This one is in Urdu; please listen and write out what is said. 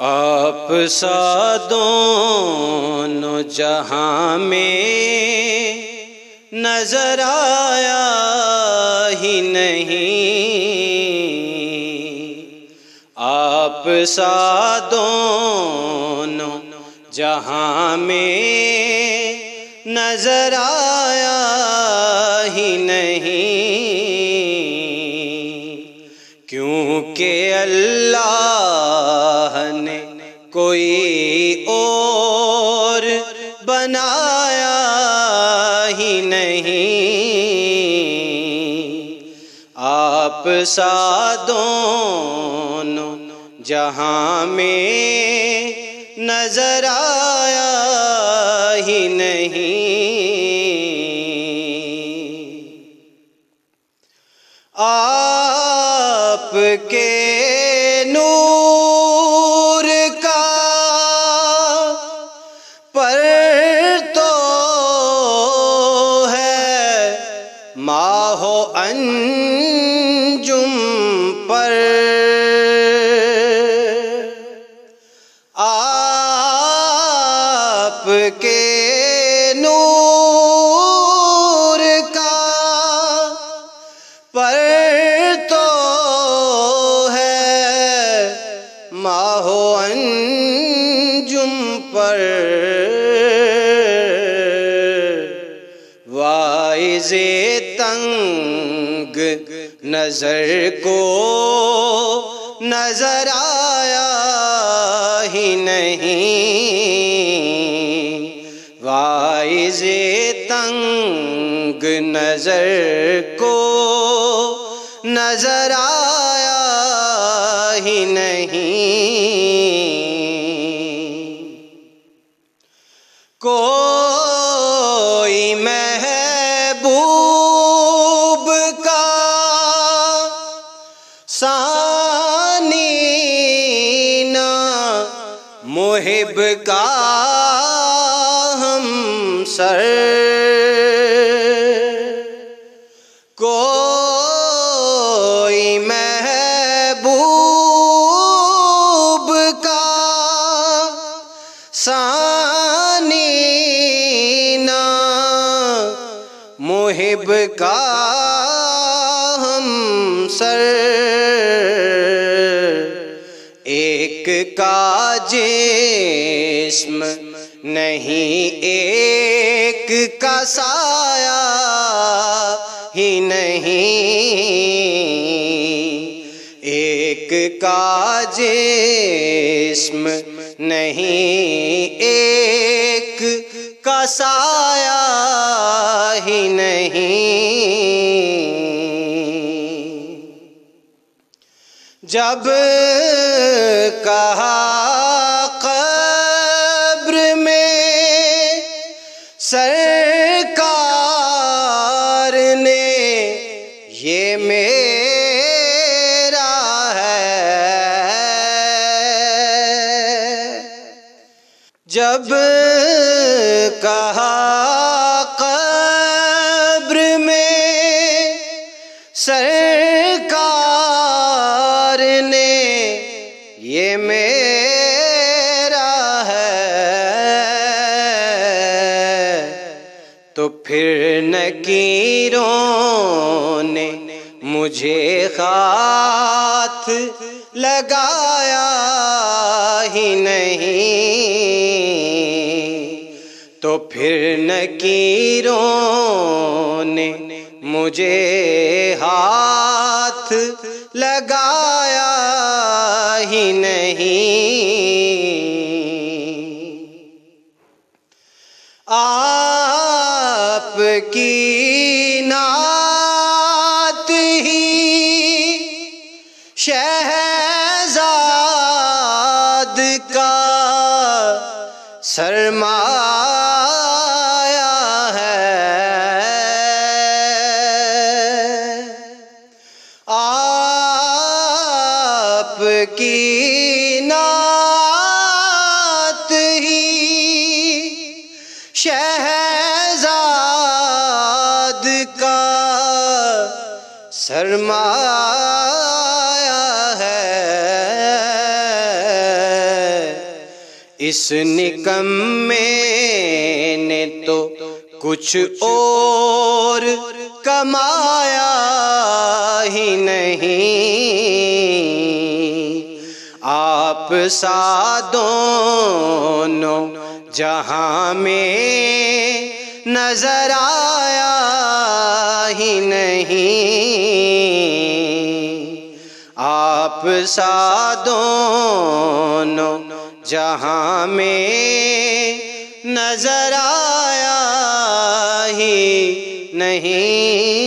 آپ سا دونوں جہاں میں نظر آیا ہی نہیں، آپ سا دونوں جہاں میں نظر آیا ہی نہیں، کیونکہ اللہ نے کوئی اور بنایا ہی نہیں، آپ سا دونوں جہاں میں نظر آیا ہی نہیں، آپ کے نور کا پرتو ہے ماہ و انجم پر، آپ کے نور کا پرتو ہے ماہ و انجم پر، واعظ تنگ نظر کو نظر آیا ہی نہیں، واعظ تنگ نظر کو نظر آیا ہی نہیں، کوئی محبوب کا ثانی نہ محب کا ہمسر، کوئی محبوب کا ثانی نہ محب کا ہمسر، ایک کا جسم نہیں ایک کا سایہ ہی نہیں، ایک کا جسم نہیں ایک کا سایہ ہی نہیں، جب کہا قبر میں سرکار نے یہ میرا ہے، جب کہا قبر میں سرکار نے یہ میرا ہے، تو پھر نکیروں نے مجھے ہاتھ لگایا ہی نہیں، تو پھر نکیروں نے مجھے ہاتھ لگایا ہی نہیں، آپ کی نعت ہی شہزاد کا سرمایہ ہے، آپ کی نعت ہی شہزاد کا سرمایہ ہے، اس نکمے نے تو کچھ اور کمایا ہی نہیں، آپ سا دونوں جہاں میں نظر آیا ہی نہیں، آپ سا دونوں جہاں میں نظر آیا ہی نہیں۔